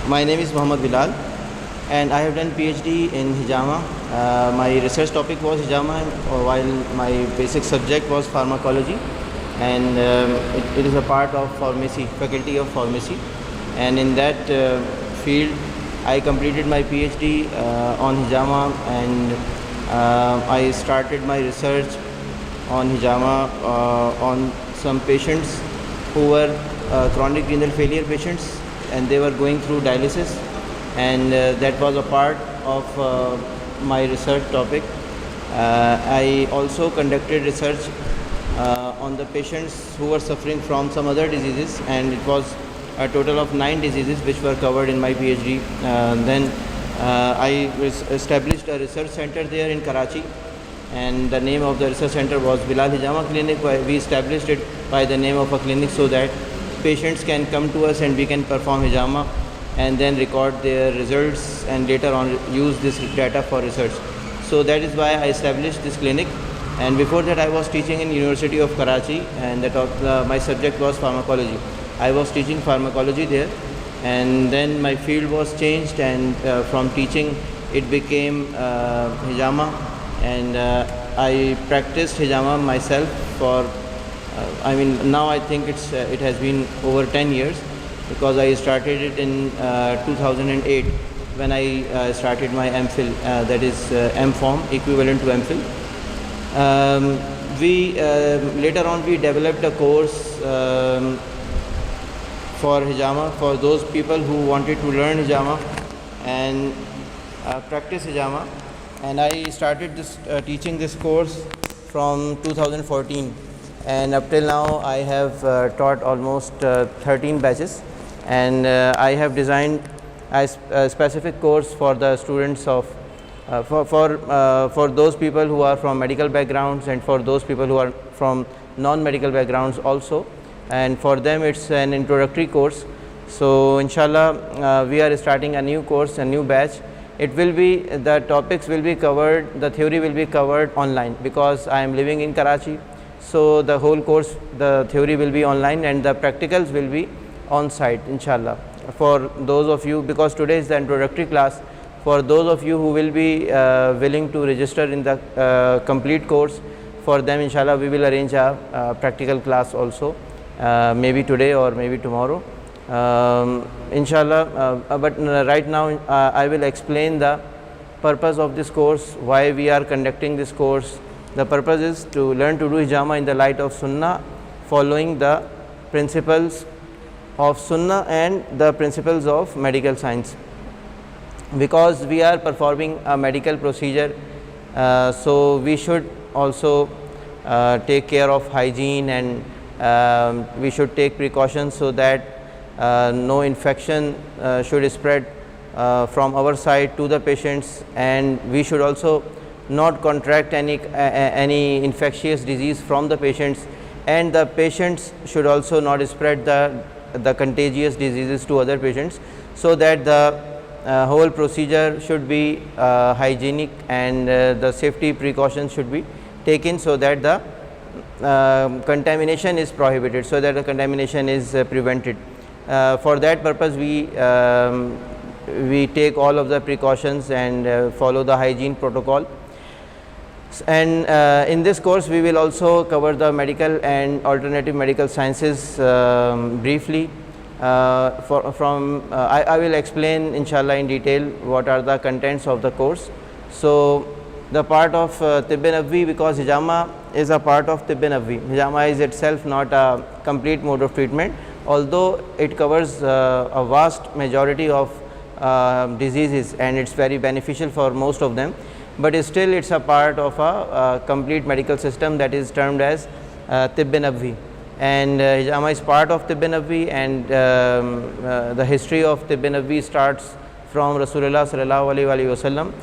My name is Muhammad Bilal, and I have done PhD in Hijama. My research topic was Hijama, while my basic subject was pharmacology, and it is a part of pharmacy, faculty of pharmacy. And in that field, I completed my PhD on Hijama, and I started my research on Hijama on some patients who were chronic renal failure patients, and they were going through dialysis, and that was a part of my research topic. I also conducted research on the patients who were suffering from some other diseases, and it was a total of 9 diseases which were covered in my PhD. Then I established a research center there in Karachi, and the name of the research center was Bilal Hijama Clinic. We established it by the name of a clinic so that patients can come to us and we can perform Hijama and then record their results and later on use this data for research. So that is why I established this clinic. And before that I was teaching in University of Karachi, and that my subject was pharmacology. I was teaching pharmacology there, and then my field was changed, and from teaching it became Hijama, and I practiced Hijama myself for now I think it has been over 10 years, because I started it in 2008 when I started my MPhil, that is M.Pharm, equivalent to MPhil. Later on we developed a course for Hijama for those people who wanted to learn Hijama and practice Hijama, and I started teaching this course from 2014, and up till now I have taught almost 13 batches, and I have designed a specific course for the students of for those people who are from medical backgrounds, and for those people who are from non-medical backgrounds also, and for them it's an introductory course. So inshallah we are starting a new course, a new batch. It will be, the topics will be covered, the theory will be covered online, because I am living in Karachi. So the whole course, the theory will be online, and the practicals will be on site, inshallah. For those of you, because today is the introductory class, for those of you who will be willing to register in the complete course, for them inshallah we will arrange a practical class also, maybe today or maybe tomorrow, inshallah. But right now I will explain the purpose of this course, why we are conducting this course. The purpose is to learn to do Hijama in the light of Sunnah, following the principles of Sunnah and the principles of medical science. Because we are performing a medical procedure, so we should also take care of hygiene, and we should take precautions so that no infection should spread from our side to the patients, and we should also not contract any infectious disease from the patients, and the patients should also not spread the contagious diseases to other patients, so that the whole procedure should be hygienic, and the safety precautions should be taken, so that the contamination is prohibited, so that the contamination is prevented. For that purpose we take all of the precautions and follow the hygiene protocol. And in this course we will also cover the medical and alternative medical sciences briefly. I will explain inshallah in detail what are the contents of the course. So the part of Tibb-e-Nabawi, because Hijama is a part of Tibb-e-Nabawi. Hijama is itself not a complete mode of treatment, although it covers a vast majority of diseases, and it's very beneficial for most of them, but still it's a part of a complete medical system that is termed as Tibb-e-Nabawi. And Hijama is part of Tibb-e-Nabawi, and the history of Tibb-e-Nabawi starts from Rasulullah sallallahu alaihi wasallam.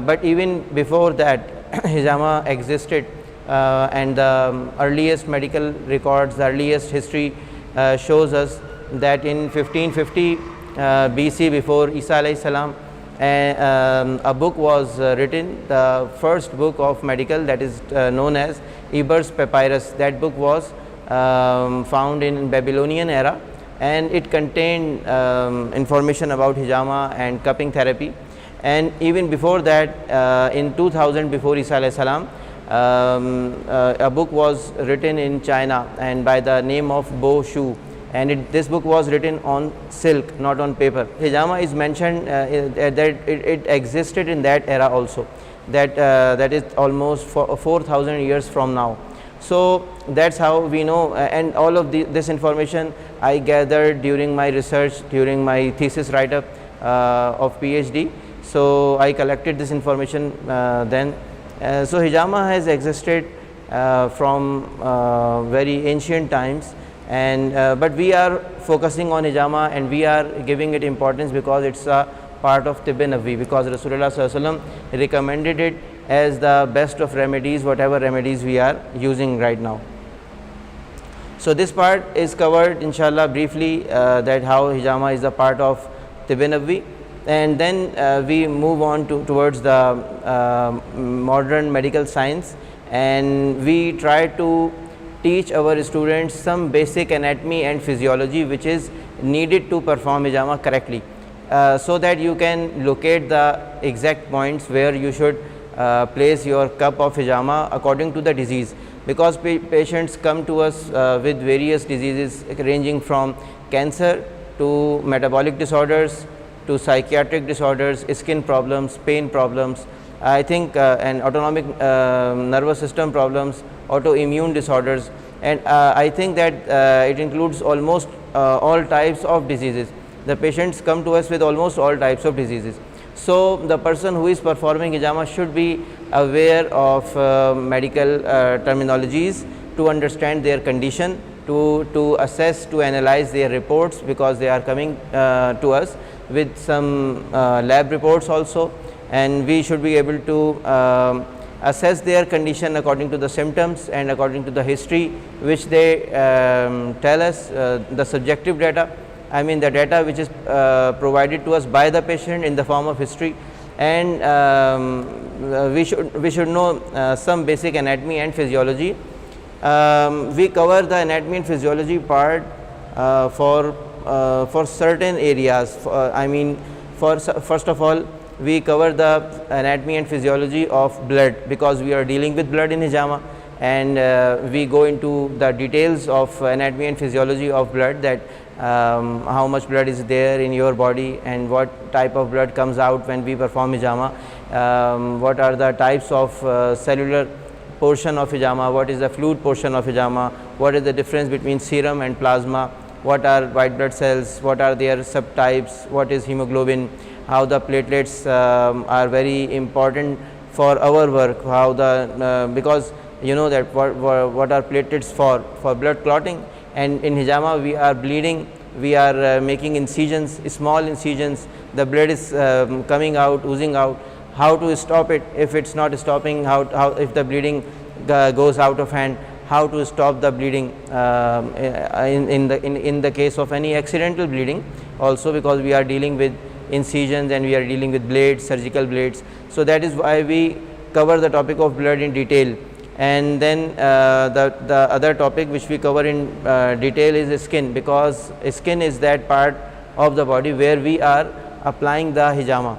But even before that Hijama existed, and the earliest medical records, the earliest history shows us that in 1550 BC, before Isa alayhi salam, a book was written, the first book of medical, that is known as Eber's Papyrus. That book was found in Babylonian era, and it contained information about hijama and cupping therapy. And even before that, in 2000, before Isa alayhi salam, a book was written in China and by the name of Bo Shu, and this book was written on silk, not on paper. Hijama is mentioned that it existed in that era also, that is almost 4,000 years from now. So that's how we know, and all of this information I gathered during my research, during my thesis write-up of PhD. So I collected this information then. So hijama has existed from very ancient times, and but we are focusing on hijama and we are giving it importance because it's a part of Tibb-e-Nabawi, because Rasulullah Sallallahu Alaihi Wasallam recommended it as the best of remedies, whatever remedies we are using right now. So this part is covered inshallah briefly, that how hijama is a part of Tibb-e-Nabawi, and then we move on towards the modern medical science, and we try to teach our students some basic anatomy and physiology which is needed to perform hijama correctly, so that you can locate the exact points where you should place your cup of hijama according to the disease, because patients come to us with various diseases ranging from cancer to metabolic disorders to psychiatric disorders, skin problems, pain problems, I think and autonomic nervous system problems, autoimmune disorders, and I think that it includes almost all types of diseases. The patients come to us with almost all types of diseases. So the person who is performing hijama should be aware of medical terminologies to understand their condition, to assess, to analyze their reports, because they are coming to us with some lab reports also, and we should be able to assess their condition according to the symptoms and according to the history which they tell us, the subjective data, I mean the data which is provided to us by the patient in the form of history, and we should know some basic anatomy and physiology. We cover the anatomy and physiology part for certain areas. I mean, first of all, we cover the anatomy and physiology of blood, because we are dealing with blood in hijama, and we go into the details of anatomy and physiology of blood, that how much blood is there in your body and what type of blood comes out when we perform hijama, what are the types of cellular portion of hijama, what is the fluid portion of hijama, what is the difference between serum and plasma, what are white blood cells, what are their subtypes, what is hemoglobin, how the platelets are very important for our work, how the because you know that what are platelets for blood clotting, and in hijama we are bleeding, we are making incisions, small incisions, the blood is coming out, oozing out, how to stop it if it's not stopping, how if the bleeding goes out of hand, how to stop the bleeding in the case of any accidental bleeding also, because we are dealing with incisions and we are dealing with blades, surgical blades. So that is why we cover the topic of blood in detail. And then the other topic which we cover in detail is skin, because skin is that part of the body where we are applying the hijama,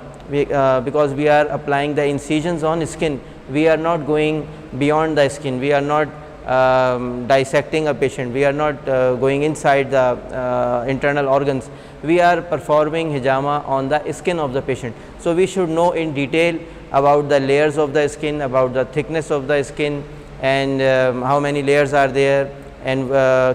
because we are applying the incisions on skin, we are not going beyond the skin, we are not dissecting a patient, we are not going inside the internal organs, we are performing hijama on the skin of the patient. So we should know in detail about the layers of the skin, about the thickness of the skin, and how many layers are there, and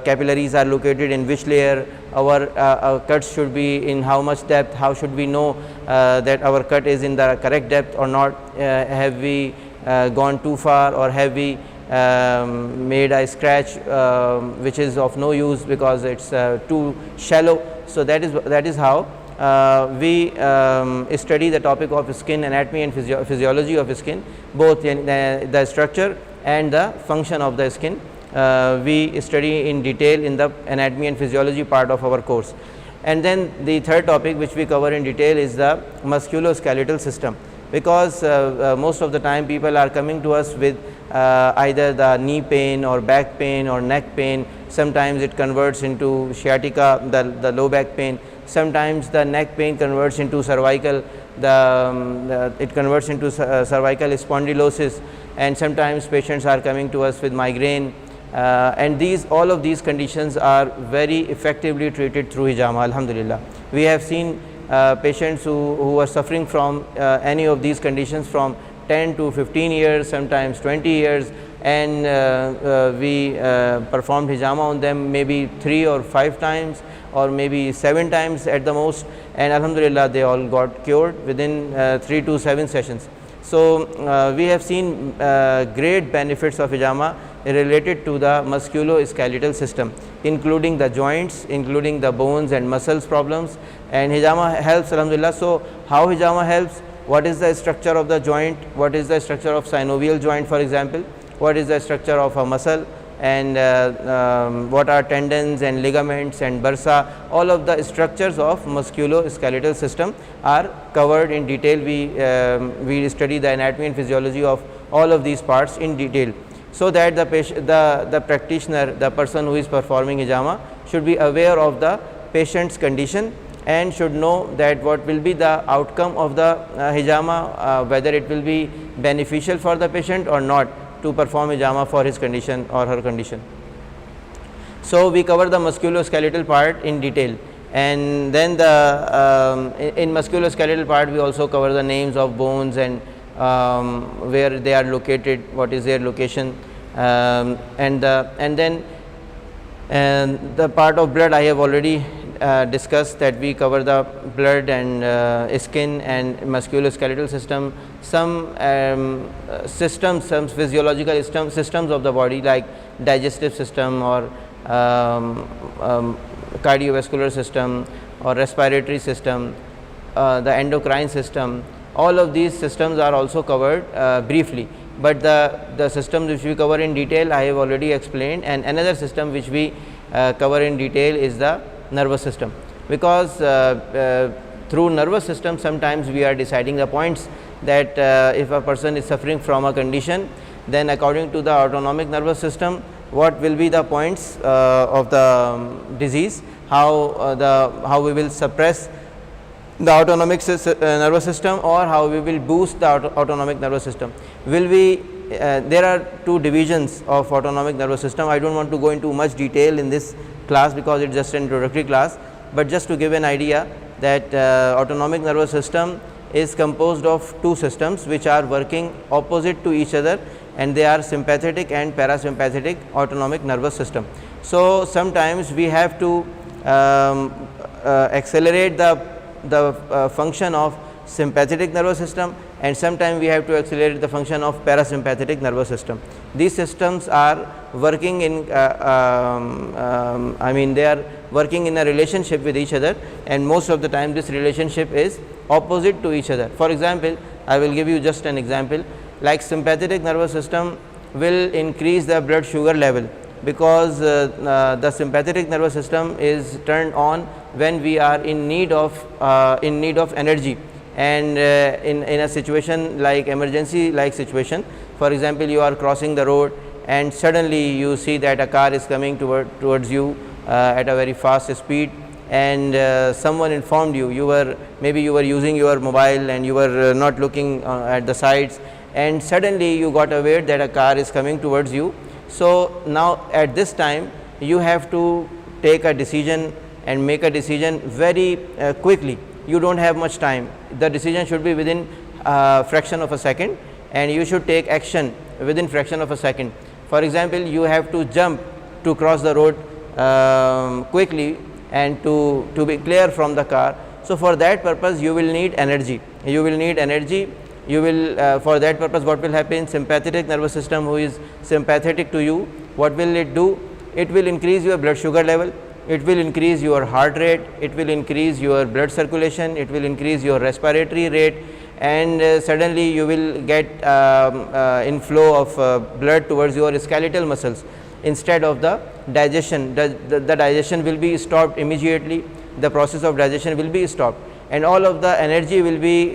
capillaries are located in which layer, our cuts should be in how much depth, how should we know that our cut is in the correct depth or not, have we gone too far, or have we made a scratch which is of no use because it's too shallow. So that is how we study the topic of skin anatomy and physiology of skin, both in the structure and the function of the skin. We study in detail in the anatomy and physiology part of our course. And then the third topic which we cover in detail is the musculoskeletal system, because most of the time people are coming to us with either the knee pain or back pain or neck pain, sometimes it converts into sciatica, the low back pain, sometimes the neck pain converts into cervical, it converts into cervical spondylosis, and sometimes patients are coming to us with migraine, and all of these conditions are very effectively treated through hijama, alhamdulillah. We have seen patients who are suffering from any of these conditions from 10 to 15 years, sometimes 20 years, and we performed hijama on them maybe 3 or 5 times or maybe 7 times at the most, and alhamdulillah they all got cured within 3 to 7 sessions. So we have seen great benefits of hijama related to the musculoskeletal system, including the joints, including the bones and muscles problems, and hijama helps, alhamdulillah. So how hijama helps? What is the structure of the joint? What is the structure of synovial joint, for example? What is the structure of a muscle? And what are tendons and ligaments and bursa? All of the structures of musculoskeletal system are covered in detail. We study the anatomy and physiology of all of these parts in detail, so that the practitioner, the person who is performing hijama, should be aware of the patient's condition and should know that what will be the outcome of the hijama, whether it will be beneficial for the patient or not to perform hijama for his condition or her condition. So we cover the musculoskeletal part in detail, and then in musculoskeletal part we also cover the names of bones and where they are located, what is their location, and then the part of blood I have already discussed, that we cover the blood and skin and musculoskeletal system, some systems, some physiological systems of the body like digestive system or cardiovascular system or respiratory system, the endocrine system. All of these systems are also covered briefly, but the systems which we cover in detail I have already explained, and another system which we cover in detail is the nervous system, because through nervous system sometimes we are deciding the points that if a person is suffering from a condition, then according to the autonomic nervous system, what will be the points of the disease, how we will suppress the autonomic nervous system, or how we will boost the autonomic nervous system. There are 2 divisions of autonomic nervous system. I don't want to go into much detail in this class because it's just an introductory class, but just to give an idea that autonomic nervous system is composed of 2 systems which are working opposite to each other, and they are sympathetic and parasympathetic autonomic nervous system. So sometimes we have to accelerate the function of sympathetic nervous system, and sometimes we have to accelerate the function of parasympathetic nervous system. These systems are working in they are working in a relationship with each other, and most of the time this relationship is opposite to each other. For example, I will give you just an example, like sympathetic nervous system will increase the blood sugar level, because the sympathetic nervous system is turned on when we are in need of energy, and in a situation like emergency like situation. For example, you are crossing the road and suddenly you see that a car is coming towards you at a very fast speed, and someone informed you, maybe you were using your mobile and you were not looking at the sides, and suddenly you got aware that a car is coming towards you. So now at this time you have to take a decision and make a decision very quickly. You don't have much time. The decision should be within fraction of a second, and you should take action within fraction of a second. For example, you have to jump to cross the road quickly and to be clear from the car. So for that purpose you will need energy. For that purpose, what will happen? Sympathetic nervous system, who is sympathetic to you, what will it do? It will increase your blood sugar level, it will increase your heart rate, it will increase your blood circulation, it will increase your respiratory rate, and suddenly you will get inflow of blood towards your skeletal muscles. Instead of the digestion, the digestion will be stopped immediately, the process of digestion will be stopped, and all of the energy will be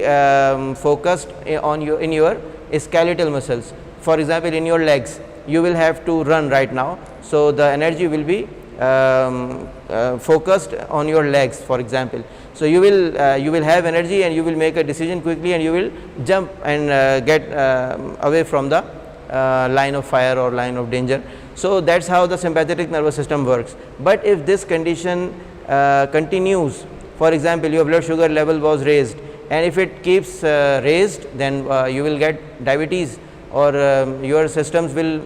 focused in your skeletal muscles. For example, in your legs, you will have to run right now. So the energy will be focused on your legs, for example. So you will have energy and you will make a decision quickly, and you will jump and get away from the line of fire or line of danger. So that's how the sympathetic nervous system works. But if this condition continues, for example, your blood sugar level was raised, and if it keeps raised, then you will get diabetes, or your systems will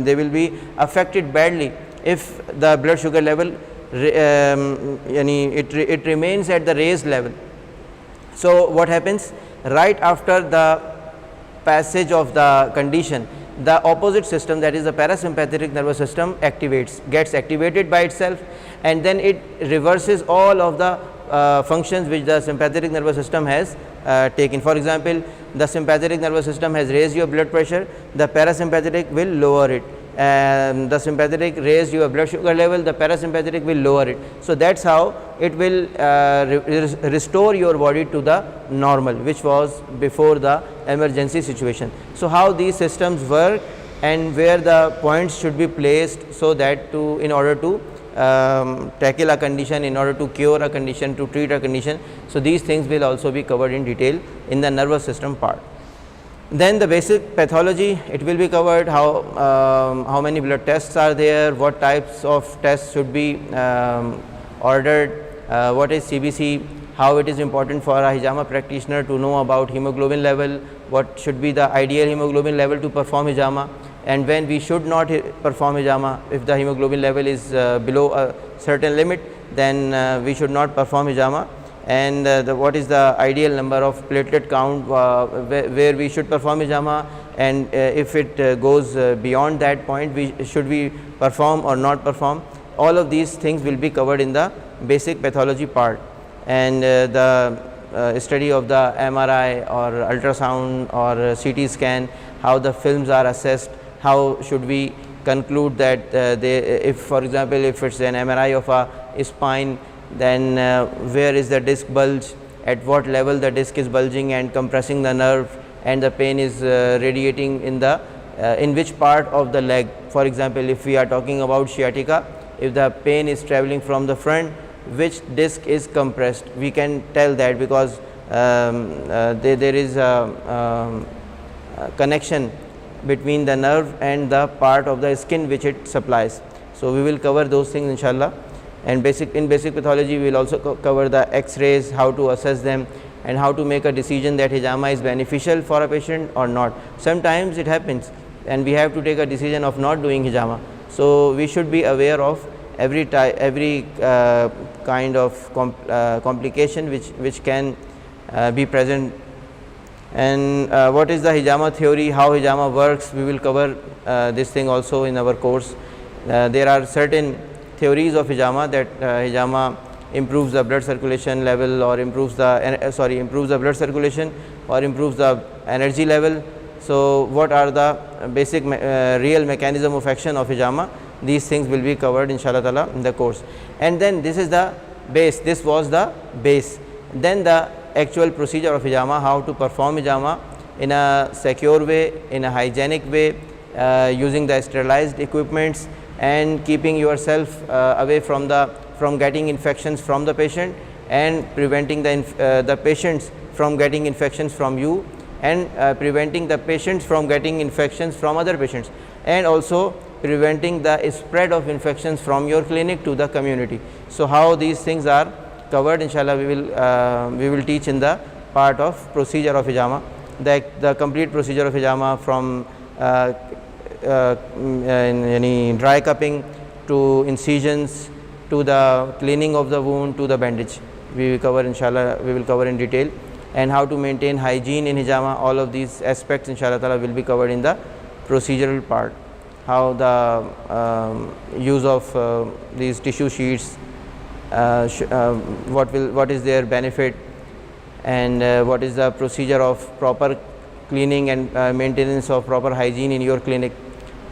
they will be affected badly if the blood sugar level it remains at the raised level. So what happens? Right after the passage of the condition, the opposite system, that is the parasympathetic nervous system, gets activated by itself, and then it reverses all of the functions which the sympathetic nervous system has taken. For example, the sympathetic nervous system has raised your blood pressure, the parasympathetic will lower it. The sympathetic raised your blood sugar level, the parasympathetic will lower it. So that's how it will restore your body to the normal, which was before the emergency situation. So how these systems work and where the points should be placed, so that in order to tackle a condition, in order to cure a condition, to treat a condition. So these things will also be covered in detail in the nervous system part. Then the basic pathology, it will be covered, how many blood tests are there, what types of tests should be ordered, what is CBC, how it is important for a hijama practitioner to know about hemoglobin level, what should be the ideal hemoglobin level to perform hijama, and when we should not perform hijama. If the hemoglobin level is below a certain limit, then we should not perform hijama. And what is the ideal number of platelet count where we should perform hijama, and if it goes beyond that point, should we perform or not perform. All of these things will be covered in the basic pathology part. And the study of the MRI or ultrasound or CT scan, how the films are assessed, how should we conclude that if for example if it's an MRI of a spine, then where is the disc bulge, at what level the disc is bulging and compressing the nerve, and the pain is radiating in which part of the leg. For example, if we are talking about sciatica, if the pain is traveling from the front, which disc is compressed, we can tell that, because there is a connection between the nerve and the part of the skin which it supplies. So we will cover those things inshallah. And in basic pathology we will also cover the x-rays, how to assess them, and how to make a decision that hijama is beneficial for a patient or not. Sometimes it happens and we have to take a decision of not doing hijama. So we should be aware of every kind of complication which can be present. And what is the hijama theory, how hijama works, we will cover this thing also in our course. There are certain theories of hijama, that hijama improves the blood circulation level, or improves the blood circulation, or improves the energy level. So what are the basic real mechanism of action of hijama? These things will be covered inshallah ta'ala in the course. And then this is the base, this was the base. Then the actual procedure of hijama, how to perform hijama in a secure way, in a hygienic way, using the sterilized equipments, and keeping yourself away from getting infections from the patient, and preventing the patients from getting infections from you, and preventing the patients from getting infections from other patients, and also preventing the spread of infections from your clinic to the community. So how these things are covered inshallah we will teach in the part of procedure of hijama, the complete procedure of hijama, from dry cupping to incisions to the cleaning of the wound to the bandage. We will cover inshallah, we will cover in detail. And how to maintain hygiene in hijama, all of these aspects inshallah ta'ala will be covered in the procedural part. How the use of these tissue sheets, what is their benefit, and what is the procedure of proper cleaning and maintenance of proper hygiene in your clinic.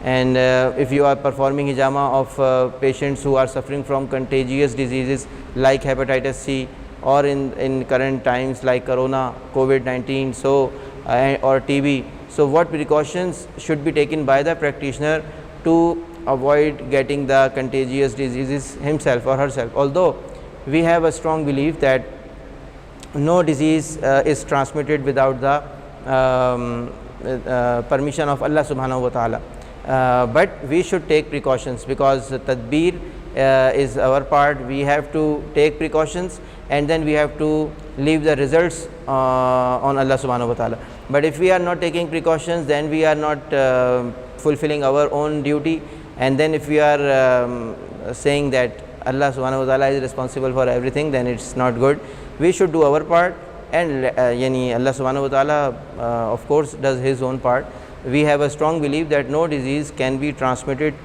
And if you are performing hijama of patients who are suffering from contagious diseases like hepatitis C, or in current times like corona, COVID-19, or TB, So what precautions should be taken by the practitioner to avoid getting the contagious diseases himself or herself? Although we have a strong belief that no disease is transmitted without the permission of Allah subhanahu wa ta'ala, but we should take precautions, because tadbir is our part. We have to take precautions and then we have to leave the results on Allah subhanahu wa ta'ala. But if we are not taking precautions, then we are not fulfilling our own duty, and then if we are saying that Allah subhanahu wa ta'ala is responsible for everything, then it's not good. We should do our part, and Allah subhanahu wa ta'ala of course does his own part. We have a strong belief that no disease can be transmitted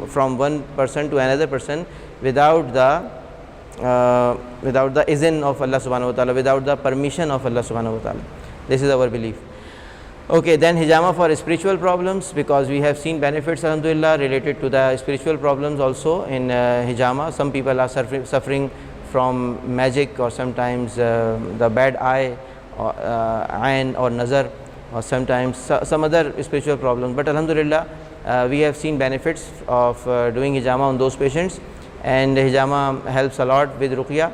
from one person to another person without the izn of Allah subhanahu wa ta'ala, without the permission of Allah subhanahu wa ta'ala. This is our belief. Okay, then hijama for spiritual problems, because we have seen benefits alhamdulillah related to the spiritual problems also in hijama. Some people are suffering from magic, or sometimes the bad eye, or ayn or nazar, or sometimes some other spiritual problems. But alhamdulillah, we have seen benefits of doing hijama on those patients, and hijama helps a lot with ruqya.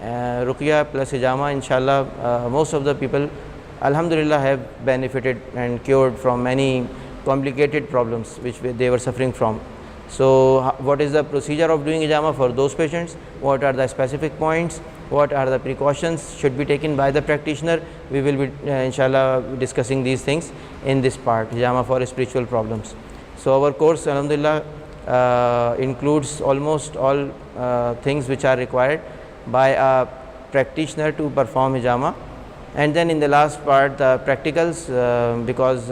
Ruqya plus hijama, inshallah, most of the people alhamdulillah have benefited and cured from many complicated problems which they were suffering from. So what is the procedure of doing hijama for those patients? What are the specific points? What are the precautions should be taken by the practitioner? We will be inshallah discussing these things in this part, hijama for spiritual problems. So our course alhamdulillah includes almost all things which are required by a practitioner to perform hijama. And then in the last part, the practicals, because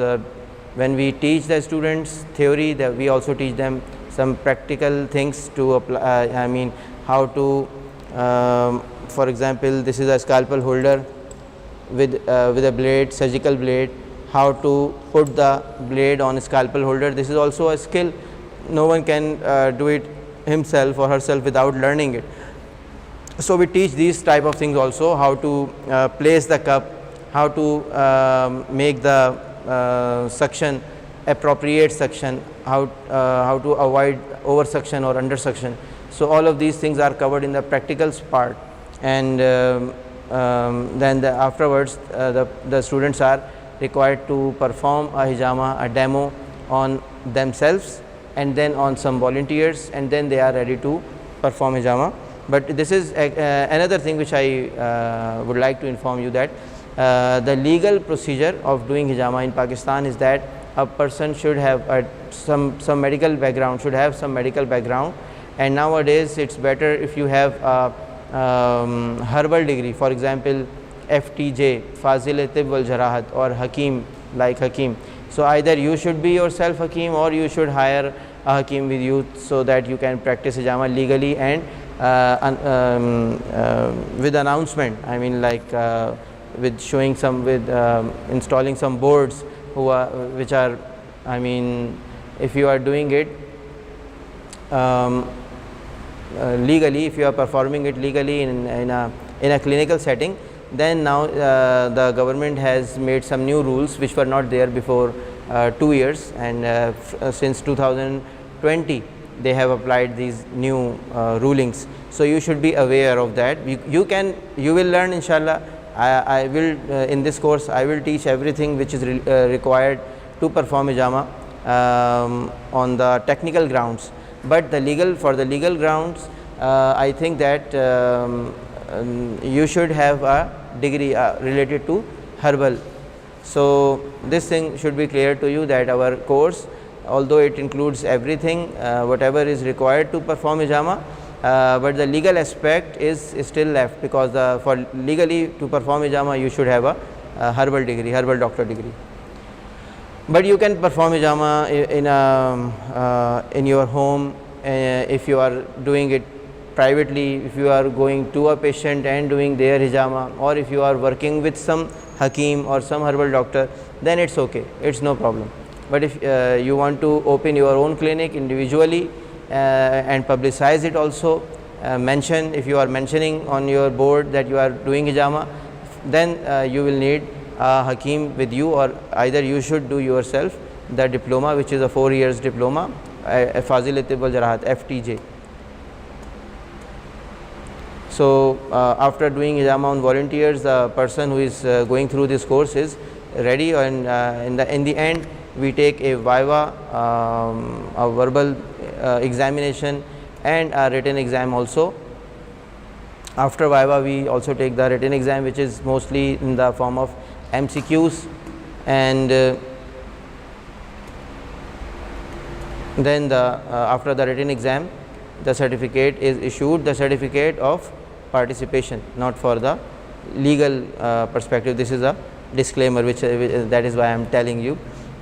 when we teach the students theory, that we also teach them some practical things to apply. I mean, how to, for example, this is a scalpel holder with a blade, surgical blade. How to put the blade on a scalpel holder. This is also a skill. No one can do it himself or herself without learning it. So we teach these type of things also, how to place the cup, how to make the suction, appropriate suction, how to avoid over suction or under suction. So all of these things are covered in the practicals part, and then afterwards the students are required to perform a hijama, a demo on themselves and then on some volunteers, and then they are ready to perform hijama. But this is another thing which I would like to inform you, that the legal procedure of doing hijama in Pakistan is that a person should have some medical background, and nowadays it's better if you have a herbal degree, for example FTJ, Fazil-e-Tib wal-Jarahat, or Hakim, like Hakim. So either you should be yourself Hakim, or you should hire a Hakim with you, so that you can practice hijama legally and with announcement, I mean, like with showing some, with installing some boards which are, I mean, if you are doing it legally, if you are performing it legally in a clinical setting, then now the government has made some new rules which were not there before 2 years, and since 2020 they have applied these new rulings. So you should be aware of that. You will learn inshallah. I will in this course I will teach everything which is required to perform hijama on the technical grounds. But for the legal grounds, I think that you should have a degree related to herbal. So this thing should be clear to you, that our course, although it includes everything whatever is required to perform hijama, but the legal aspect is still left, because for legally to perform hijama you should have a herbal degree, herbal doctor degree. But you can perform hijama in your home if you are doing it privately, if you are going to a patient and doing their hijama, or if you are working with some Hakim or some herbal doctor, then it's okay, it's no problem. But if you want to open your own clinic individually and publicize it also, mention, if you are mentioning on your board that you are doing hijama, then you will need a Hakim with you, or either you should do yourself the diploma, which is a 4 years diploma, Fazilat wal Jarahat, FTJ. So after doing Hijama on volunteers, the person who is going through this course is ready, and in the end we take a viva, a verbal examination, and a written exam also. After viva we also take the written exam, which is mostly in the form of MCQs, and then after the written exam the certificate is issued, the certificate of participation, not for the legal perspective. This is a disclaimer, which that is why I am telling you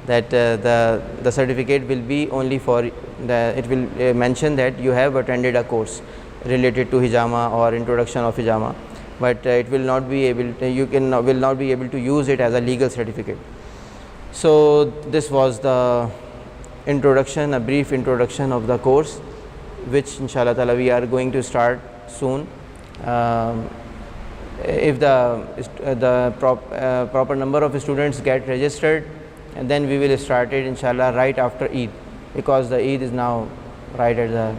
that the certificate will be only for it will mention that you have attended a course related to Hijama or introduction of Hijama, but it will not be able to, will not be able to use it as a legal certificate. So this was the introduction, a brief introduction of the course, which inshallah ta'ala we are going to start soon. If the proper number of students get registered, and then we will start it inshallah right after Eid, because the Eid is now right at the,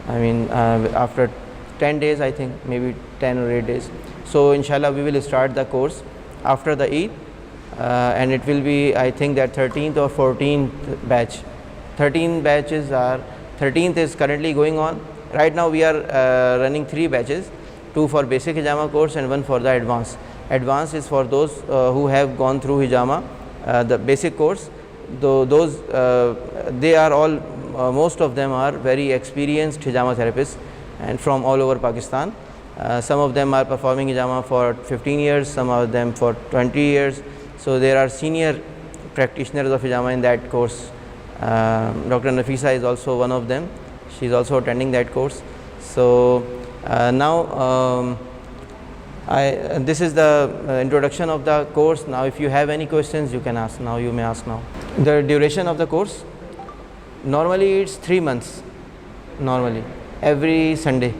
after 10 days, I think, maybe 10 or 8 days. So inshallah we will start the course after the Eid, and it will be, I think, that 13th or 14th batch. 13 batches are, 13th is currently going on. Right now we are running 3 batches, 2 for basic Hijama course and 1 for the advanced. Advanced is for those who have gone through Hijama, the basic course. Those they are all, most of them are very experienced Hijama therapists, and from all over Pakistan. Some of them are performing Hijama for 15 years, some of them for 20 years. So there are senior practitioners of Hijama in that course. Dr. Nafisa is also one of them. She is also attending that course. So now this is the introduction of the course. Now if you have any questions, you can ask now, you may ask now. The duration of the course, normally it's 3 months, normally every Sunday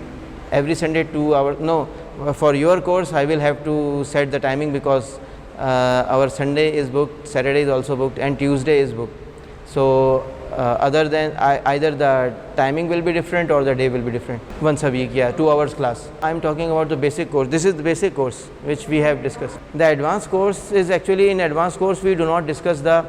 2 hours. No, for your course I will have to set the timing, because our Sunday is booked, Saturday is also booked, and Tuesday is booked. So other than either the timing will be different or the day will be different. Once a week, yeah, 2 hours class. I am talking about the basic course. This is the basic course which we have discussed. The advanced course is actually, in advanced course we do not discuss the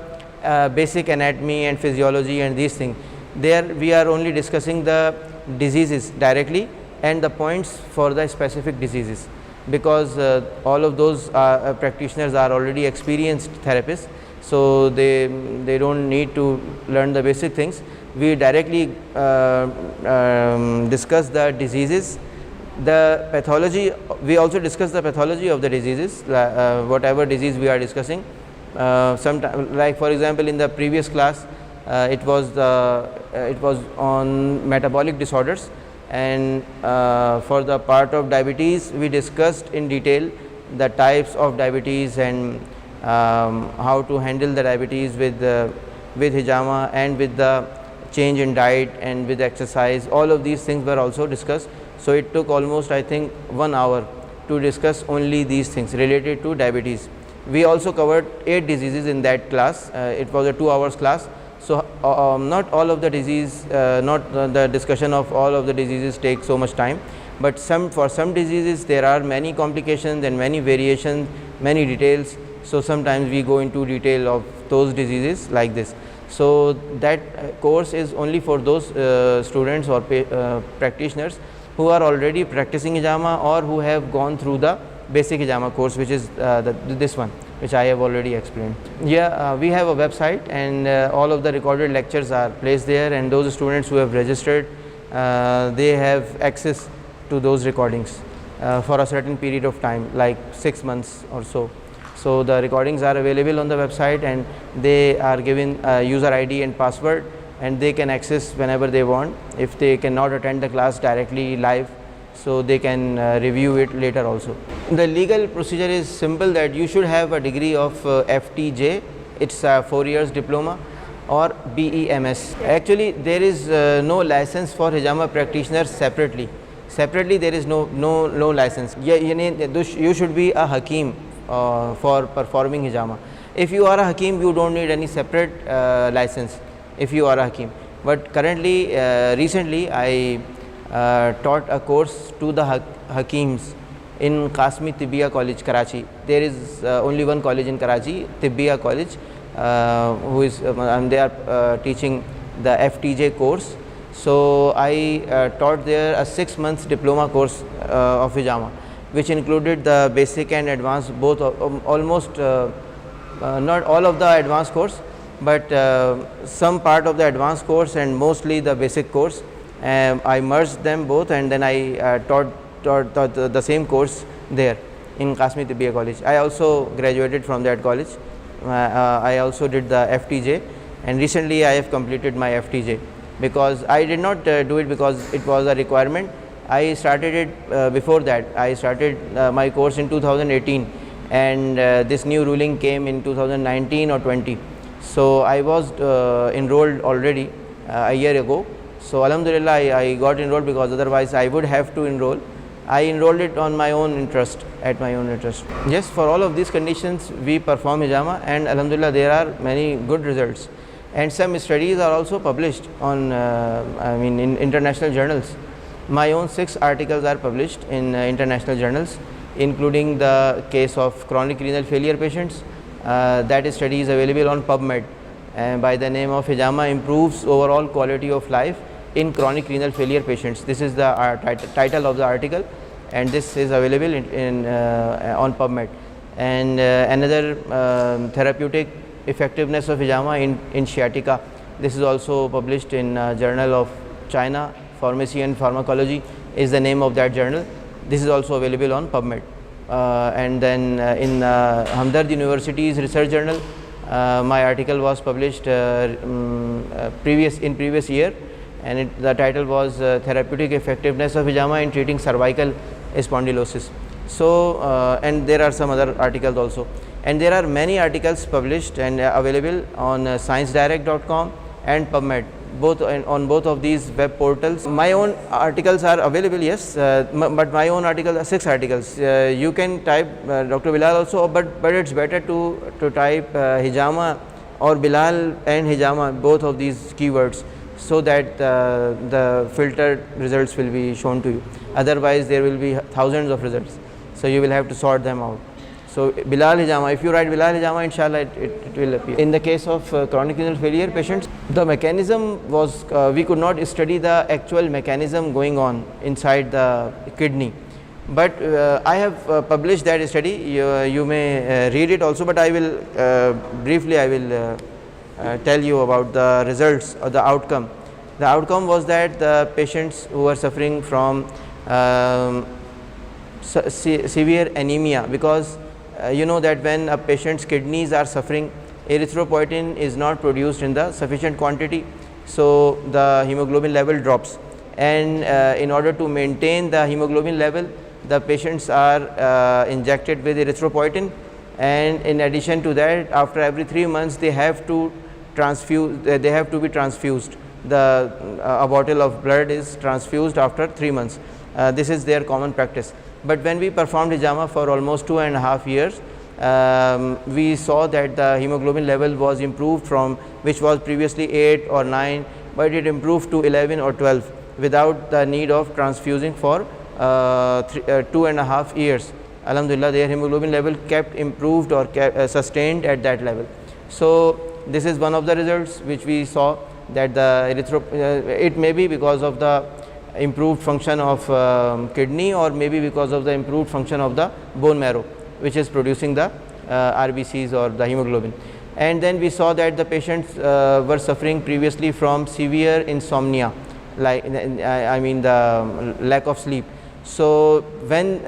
basic anatomy and physiology and these things. There we are only discussing the diseases directly and the points for the specific diseases, because all of those practitioners are already experienced therapists, so they don't need to learn the basic things. We directly discuss the diseases, the pathology. We also discuss the pathology of the diseases, whatever disease we are discussing. Sometime, like for example, in the previous class, it was on metabolic disorders, and for the part of diabetes we discussed in detail the types of diabetes and how to handle the diabetes with Hijama and with the change in diet and with exercise. All of these things were also discussed. So it took almost, I think, 1 hour to discuss only these things related to diabetes. We also covered 8 diseases in that class. It was a 2 hours class. So not all of the disease, not the discussion of all of the diseases take so much time, but for some diseases there are many complications and many variations, many details. So sometimes we go into detail of those diseases like this. So that course is only for those students or practitioners who are already practicing Hijama or who have gone through the basic Hijama course, which is this one, which I have already explained. Yeah, we have a website, and all of the recorded lectures are placed there, and those students who have registered, they have access to those recordings for a certain period of time, like 6 months or so. So the recordings are available on the website, and they are given user ID and password, and they can access whenever they want. If they cannot attend the class directly live, so they can review it later also. The legal procedure is simple, that you should have a degree of FTJ, it's a 4 years diploma, or BEMS. Actually there is no license for Hijama practitioners separately. There is no license. Yeah, you should be a Hakim for performing hijama. If you are a hakim, you don't need any separate license if you are a hakim. But currently, recently I taught a course to the hakims in Qasmi Tibbiya College, Karachi. There is only one college in Karachi, Tibbiya College, who is and they are teaching the FTJ course. So I taught there a 6 months diploma course of hijama, which included the basic and advanced, both almost not all of the advanced course, but some part of the advanced course and mostly the basic course. I merged them both, and then I taught the same course there in Qasmi Tibbiya College. I also graduated from that college. I also did the FTJ, and recently I have completed my FTJ, because I did not do it because it was a requirement. I started it before that. I started my course in 2018, and this new ruling came in 2019 or 20. So I was enrolled already a year ago. So Alhamdulillah, I got enrolled, because otherwise I would have to enroll. I enrolled it on my own interest, at my own interest. Yes, for all of these conditions we perform hijama, and Alhamdulillah there are many good results. And some studies are also published on in international journals. My own 6 articles are published in international journals, including the case of chronic renal failure patients. That study is available on PubMed, by the name of Hijama improves overall quality of life in chronic renal failure patients. This is the title of the article, and this is available on PubMed. And another therapeutic effectiveness of hijama in sciatica. This is also published in Journal of China Pharmacy and Pharmacology is the name of that journal. This is also available on PubMed. And then in Hamdard University's research journal, my article was published previous year, and the title was therapeutic effectiveness of hijama in treating cervical spondylosis. So and there are some other articles also, and there are many articles published and available on sciencedirect.com and PubMed, both on both of these web portals. My own articles are available, yes, but my own articles are 6 articles. You can type Dr. Bilal also, but it's better to type hijama or Bilal and hijama, both of these keywords, so that the filtered results will be shown to you. Otherwise there will be thousands of results, so you will have to sort them out. So Bilal hijama, if you write Bilal hijama, inshallah it will appear. In the case of chronic renal failure patients, the mechanism was we could not study the actual mechanism going on inside the kidney, but I have published that study. You may read it also, but I will briefly tell you about the results or the outcome. The outcome was that the patients who were suffering from severe anemia, because you know that when a patient's kidneys are suffering, erythropoietin is not produced in the sufficient quantity, so the hemoglobin level drops, and in order to maintain the hemoglobin level, the patients are injected with erythropoietin, and in addition to that, after every 3 months they have to be transfused. A bottle of blood is transfused after 3 months. This is their common practice. But when we performed hijama for almost 2.5 years, we saw that the hemoglobin level was improved from which was previously 8 or 9, but it improved to 11 or 12 without the need of transfusing for 2.5 years. Alhamdulillah, their hemoglobin level kept improved or sustained at that level. So this is one of the results which we saw, that the it may be because of the improved function of kidney, or maybe because of the improved function of the bone marrow, which is producing the RBCs or the hemoglobin. And then we saw that the patients were suffering previously from severe insomnia, like the lack of sleep. So when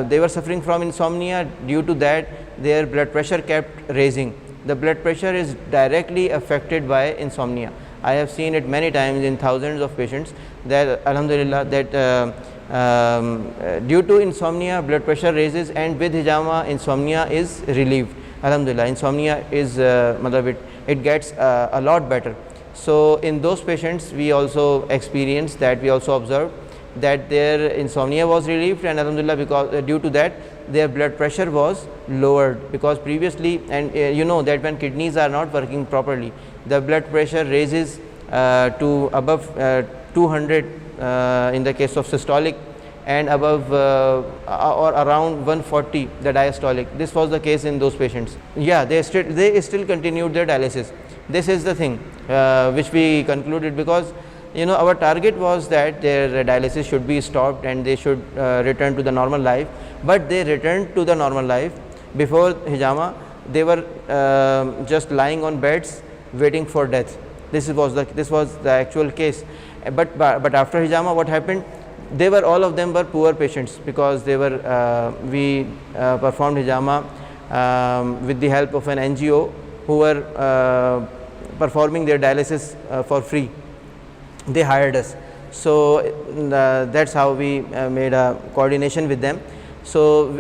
they were suffering from insomnia, due to that their blood pressure kept raising. The blood pressure is directly affected by insomnia. I have seen it many times in thousands of patients, that Alhamdulillah, that due to insomnia blood pressure raises, and with hijama insomnia is relieved. Alhamdulillah, insomnia is it gets a lot better. So in those patients we also experienced that, we also observed that their insomnia was relieved, and Alhamdulillah, because due to that their blood pressure was lowered, because previously, and you know that when kidneys are not working properly, the blood pressure raises to above 200 in the case of systolic, and above or around 140 the diastolic. This was the case in those patients. Yeah, they still continued their dialysis. This is the thing which we concluded, because you know our target was that their dialysis should be stopped and they should return to the normal life, but they returned to the normal life. Before hijama, they were just lying on beds waiting for death. This was the actual case. But after hijama, what happened? All of them were poor patients, because they were we performed hijama with the help of an NGO who were performing their dialysis for free. They hired us, so that's how we made a coordination with them. So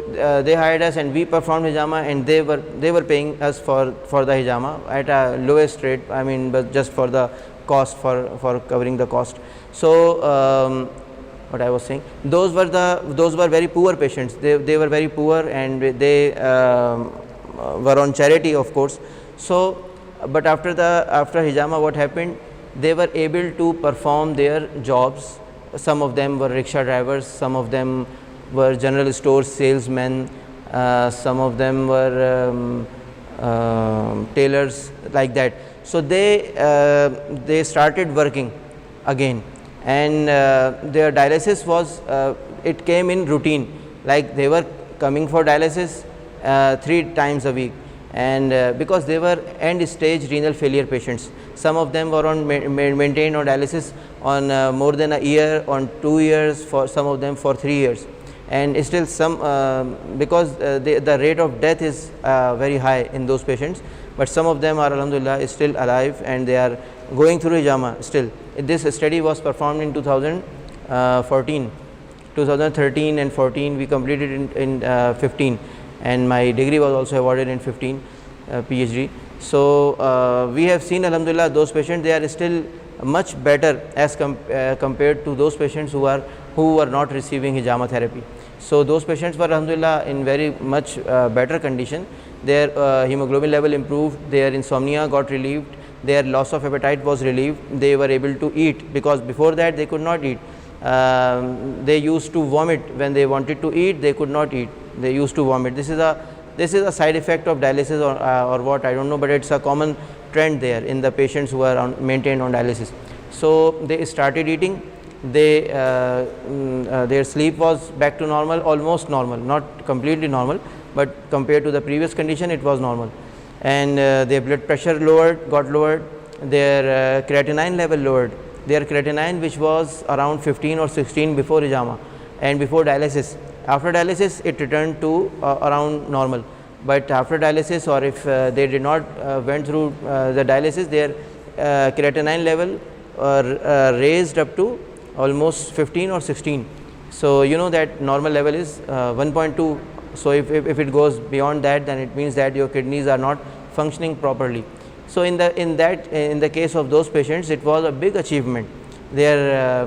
they hired us and we performed hijama, and they were paying us for the hijama at a lowest rate, I mean, but just for the cost, for covering the cost. So what I was saying, those were very poor patients. They were very poor, and they were on charity, of course. So but after hijama, what happened? They were able to perform their jobs. Some of them were rickshaw drivers, some of them were general store salesmen, some of them were tailors, like that. So they started working again, and their dialysis was it came in routine, like they were coming for dialysis 3 times a week. And because they were end stage renal failure patients, some of them were on maintained on dialysis on more than a year, on 2 years, for some of them for 3 years, and still some because the rate of death is very high in those patients, but some of them are alhamdulillah still alive and they are going through hijama still. This study was performed in 2013 and 14. We completed in 15, and my degree was also awarded in 15, PhD. So we have seen alhamdulillah those patients, they are still much better as compared to those patients who were not receiving hijama therapy. So those patients were alhamdulillah in very much better condition. Their hemoglobin level improved, their insomnia got relieved, their loss of appetite was relieved, they were able to eat, because before that they could not eat. They used to vomit when they wanted to eat, they could not eat, they used to vomit. This is a side effect of dialysis, or what, I don't know, but it's a common trend there in the patients who are maintained on dialysis. So they started eating, their sleep was back to normal, almost normal, not completely normal, but compared to the previous condition it was normal. And their blood pressure got lowered, their creatinine level lowered. Their creatinine, which was around 15 or 16 before hijama and before dialysis, after dialysis it returned to around normal. But after dialysis, or if they did not went through the dialysis, their creatinine level raised up to almost 15 or 16. So you know that normal level is 1.2. So if it goes beyond that, then it means that your kidneys are not functioning properly. So in the case of those patients, it was a big achievement. Their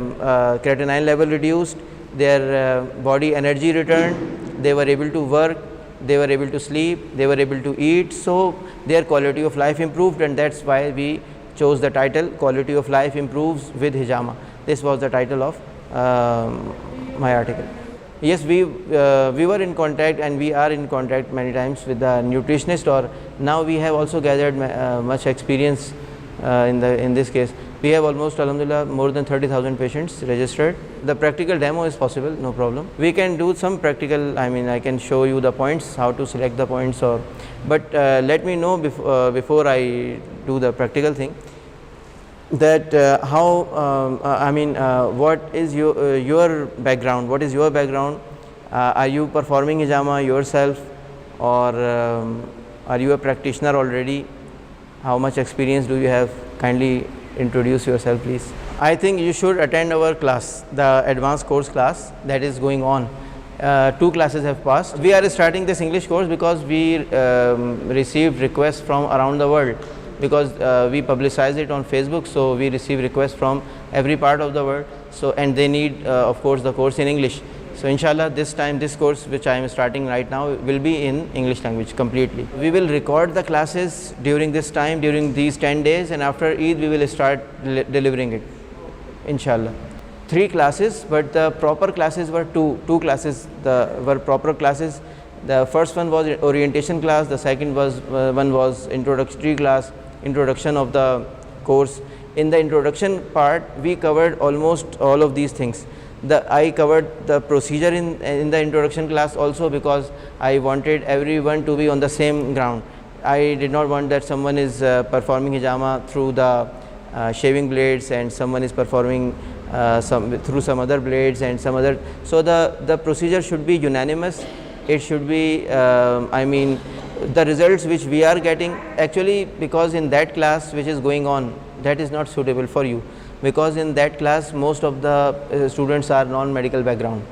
creatinine level reduced, their body energy returned, they were able to work, they were able to sleep, they were able to eat. So their quality of life improved, and that's why we chose the title Quality of Life Improves with Hijama. This was the title of my article. Yes, we were in contact, and we are in contact many times with the nutritionist, or now we have also gathered much experience in this case. We have almost alhamdulillah more than 30,000 patients registered. The practical demo is possible, no problem. We can do some practical, I mean I can show you the points, how to select the points, but let me know before I do the practical thing, that what is your background? What is your background? Are you performing hijama yourself, or are you a practitioner already? How much experience do you have? Kindly introduce yourself, please. I think you should attend our class, the advanced course class that is going on. 2 classes have passed. We are starting this English course because we received requests from around the world, because we publicize it on Facebook, so we receive requests from every part of the world. So, and they need of course the course in English. So inshallah this time this course which I am starting right now will be in English language completely. We will record the classes during this time, during these 10 days, and after Eid we will start delivering it, inshallah. 3 classes, but the proper classes were two classes were proper classes. The first one was orientation class, the second one was introductory class, introduction of the course. In the introduction part we covered almost all of these things. I covered the procedure in the introduction class also, because I wanted everyone to be on the same ground. I did not want that someone is performing hijama through the shaving blades and someone is performing through some other blades and some other. So the procedure should be unanimous. It should be the results which we are getting, actually, because in that class which is going on, that is not suitable for you, because in that class most of the students are non-medical background.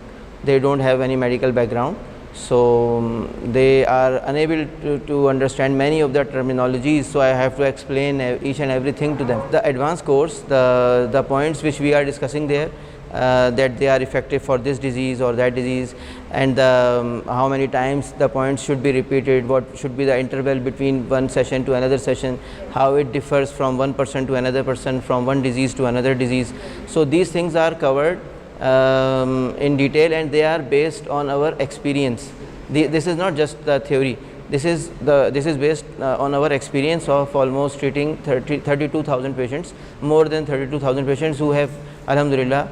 They don't have any medical background, so they are unable to understand many of the terminologies, so I have to explain each and everything to them. The advanced course, the points which we are discussing there, that they are effective for this disease or that disease, and how many times the points should be repeated, what should be the interval between one session to another session, how it differs from one person to another person, from one disease to another disease. So these things are covered in detail, and they are based on our experience. This is not just the theory. This is based on our experience of almost treating 32,000 patients, more than 32,000 patients who have, alhamdulillah,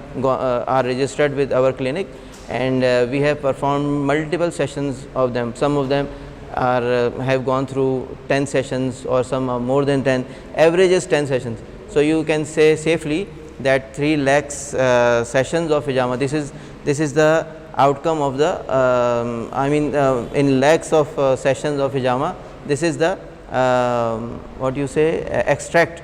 are registered with our clinic, and we have performed multiple sessions of them. Some of them have gone through 10 sessions, or some are more than 10. Average is 10 sessions. So you can say safely that 3 lakhs sessions of hijama. This is the outcome of the in lakhs of sessions of hijama. This is the extract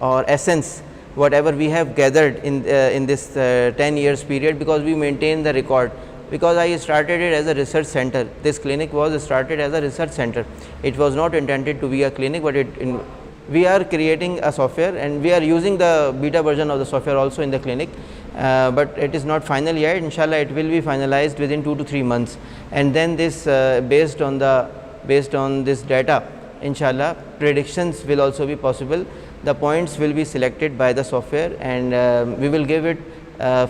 or essence, whatever we have gathered in this 10 years period, because we maintain the record. Because I started it as a research center. This clinic was started as a research center. It was not intended to be a clinic, but we are creating a software, and we are using the beta version of the software also in the clinic, but it is not final yet. Inshallah it will be finalized within 2 to 3 months, and then this based on this data, inshallah predictions will also be possible. The points will be selected by the software, and we will give it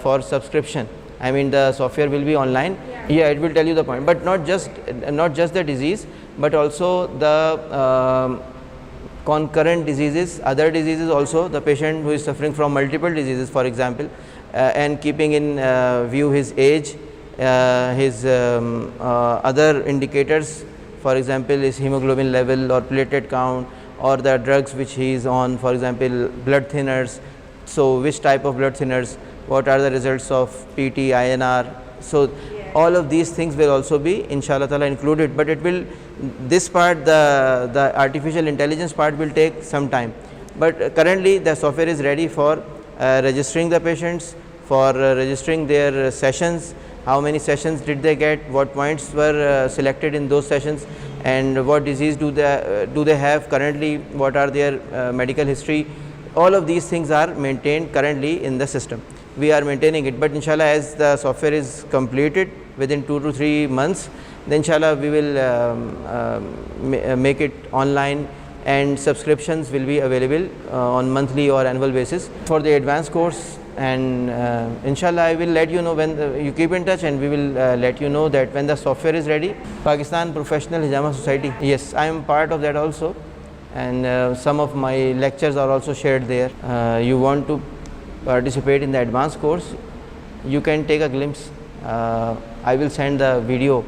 for subscription. The software will be online. Yeah, it will tell you the point, but not just the disease, but also the concurrent diseases, other diseases also. The patient who is suffering from multiple diseases, for example, and keeping in view his age, his other indicators, for example, his hemoglobin level or platelet count, or the drugs which he is on, for example, blood thinners. So which type of blood thinners, what are the results of PT, INR. So all of these things will also be, inshallah ta'ala, included, but it will, this part, the artificial intelligence part, will take some time. But currently the software is ready for registering the patients, for registering their sessions, how many sessions did they get, what points were selected in those sessions, and what disease do they have currently, what are their medical history. All of these things are maintained currently in the system. We are maintaining it, but inshallah, as the software is completed within 2 to 3 months, then inshallah we will make it online, and subscriptions will be available on monthly or annual basis for the advanced course. And inshallah I will let you know when you keep in touch, and we will let you know that when the software is ready. Pakistan Professional Hijama Society, yes, I am part of that also, and some of my lectures are also shared there. You want to participate in the advanced course, you can take a glimpse. I will send the video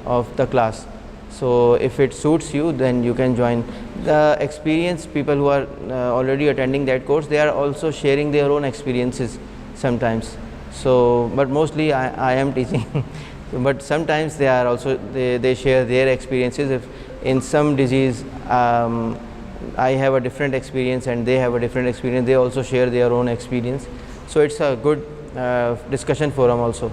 of the class, so if it suits you, then you can join. The experienced people who are already attending that course, they are also sharing their own experiences sometimes. So but mostly I am teaching but sometimes they are also, they share their experiences. If in some disease I have a different experience and they have a different experience, they also share their own experience. So it's a good discussion forum also.